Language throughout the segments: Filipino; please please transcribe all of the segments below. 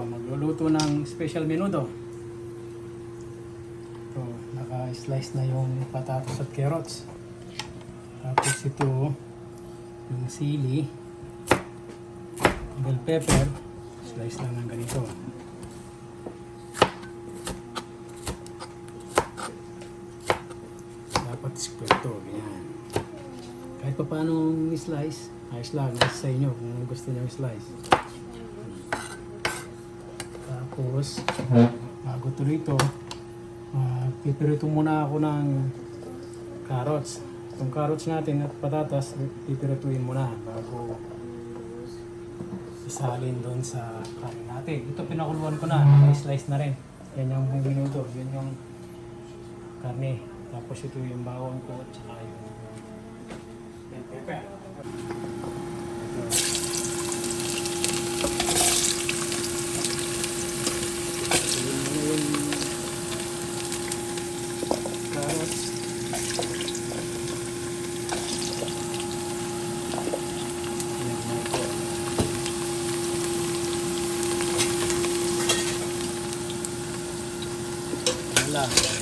magluluto ng special menudo. Ito, naka-slice na yung patatas at carrots. Tapos ito, yung sili, bell pepper, slice lang ng ganito. Dapat square to, ganyan. Kahit pa paano slice, ayos lang, nasa sa inyo kung gusto nyo slice. Tapos, bago tuloy ito, pipirito muna ako ng carrots. Itong carrots natin at patatas, pipirituin muna bago isalin doon sa kanin natin. Ito pinakuluan ko na, naka-slice na rin. Yan yung minuto, yan yung karne. Tapos ito yung bawang ko at saka yung bell pepper.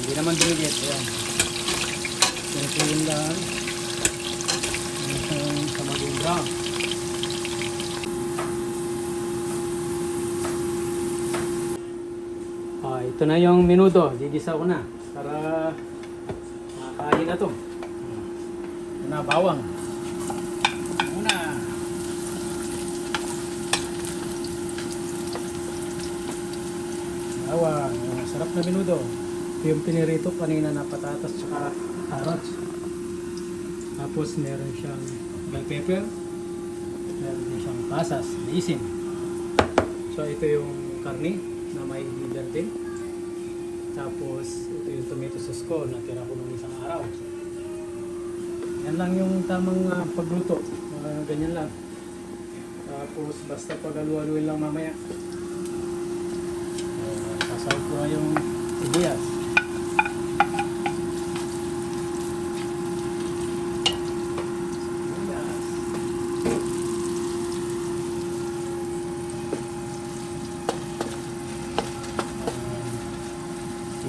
Hindi naman dumigit. Ayan. Pinatuloy lang. Sa maging brown. Ito na yung minuto. Gigisa ko na. Para makakain na to. Ito na, bawang. Una. Bawang. Sarap na minuto. Yung pinirito kanina na patatas at carrots. Tapos meron siyang bell pepper. Meron din siyang pasas, isin. So ito yung karne na may liver din. Tapos ito yung tomato sauce ko na tira ko nung isang araw. Yan lang yung tamang pagluto. Ganyan lang. Tapos basta pag-alu-aluin lang mamaya. Sasawag ko yung sibuyas.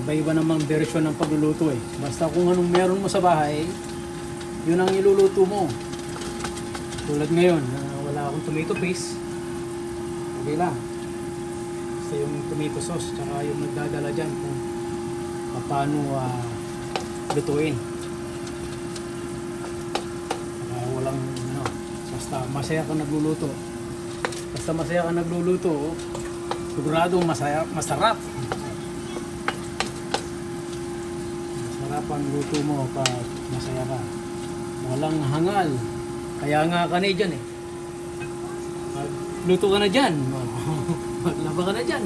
Iba-iba namang version ng pagluluto eh. Basta kung anong meron mo sa bahay, yun ang iluluto mo. Tulad ngayon, wala akong tomato paste. Okay lang. Basta yung tomato sauce, tsaka yung nagdadala dyan kung paano lutuin. Walang basta masaya ka nagluluto. Basta masaya ka nagluluto, siguradong masarap. Ang luto mo pag masaya ka. Walang hangal. Kaya nga ka na dyan eh. Magluto ka na dyan. Maglaba ka na dyan.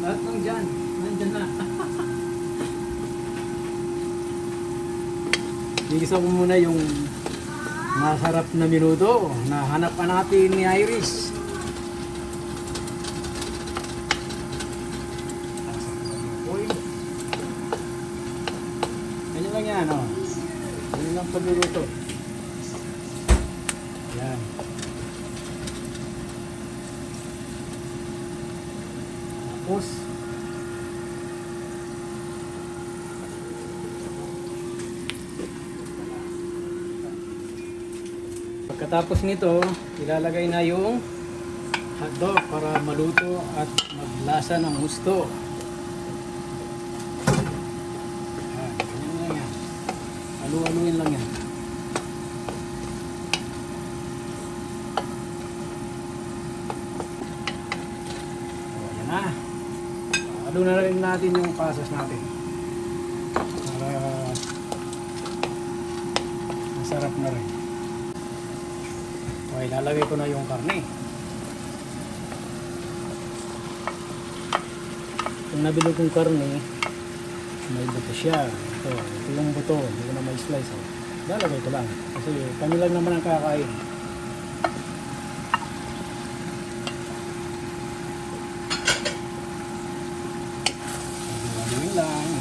Lahat ng dyan. Nandyan na. Igisa ko muna yung masarap na minuto na hanap-hanapin ni Iris. Yan o. Yan lang pagluluto. Yan. Tapos pagkatapos nito, ilalagay na yung hotdog para maluto at maglasa ng gusto. Alu-aluin lang yan. Yan na. Alu na rin natin yung pasas natin. Para masarap na rin. Okay, lalagay ko na yung karne. Yung nabili kong karne, may buto siya. Ito yung buto, hindi ko na may slice. Lalagay ko lang. Kasi kami lang naman ang kakain. Lalagay lang.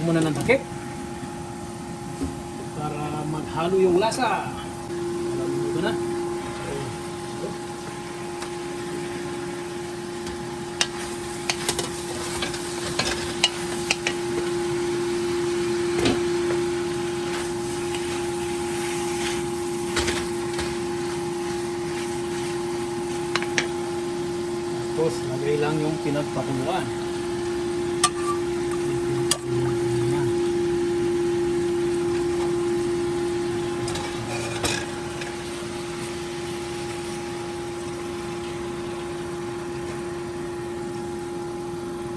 muna ng takip para maghalo yung lasa. Alam mo na. Tapos, lagay lang yung pinagpakuluan.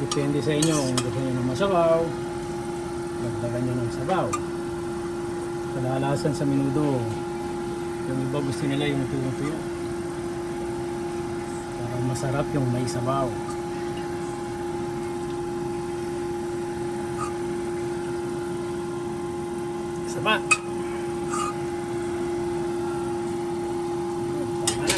Depende sa inyo kung gusto nyo ng masabaw, magdagan nyo ng sabaw. Kadalasan sa menudo, yung iba gusto nila yung tuyo-tuyo. Para masarap yung may sabaw. Sama. Tama na.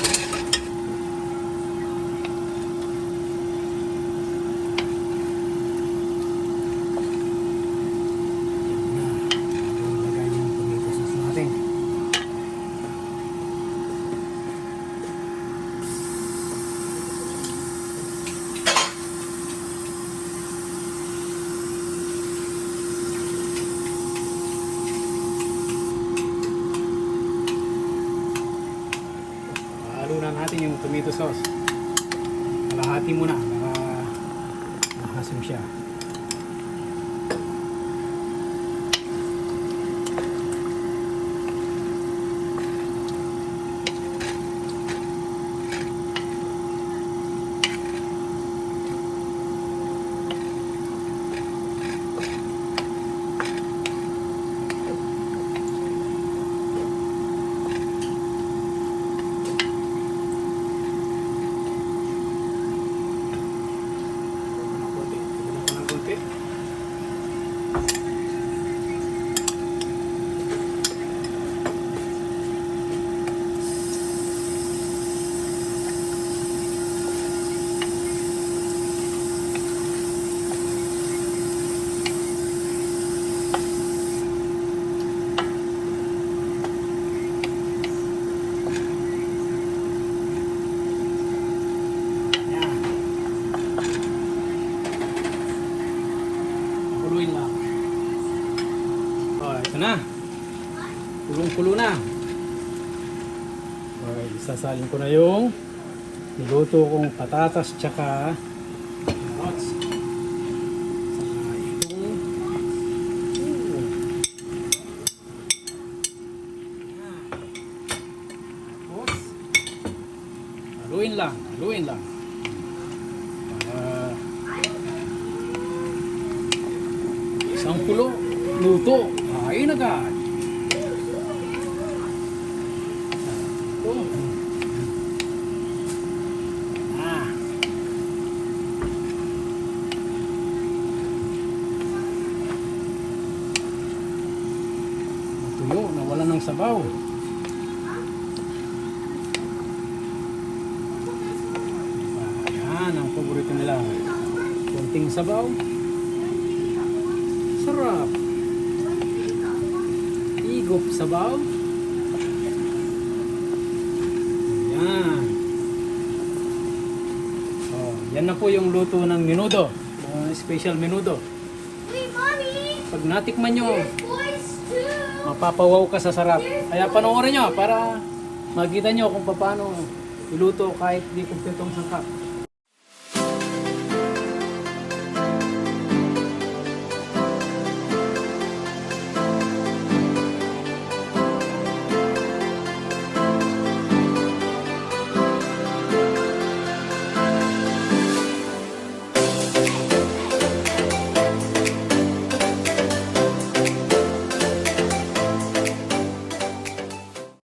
Lagay yung tomato sauce natin. Halo na natin yung tomato sauce. Kalahati muna para mahasim siya. Kuluin lang. Oh, ito na. Kulong-kulo na. Okay, isasalin ko na yung niluto kong patatas tsaka carrots. Saka itong tapos haluin lang, haluin lang. Isang kulo, luto, kain agad. Ito. Ah. Tuyo, nawala ng sabaw. Yan, ang paborito nila. Konting sabaw. Sarap. Higop sabaw. Yan. Oh, yan na po yung luto ng menudo. Special menudo. Wait, Mommy! Pag natikman nyo, There's boys too! mapapawaw ka sa sarap. Kaya panoorin nyo para makita nyo kung paano iluto kahit di kumpletong sangkap.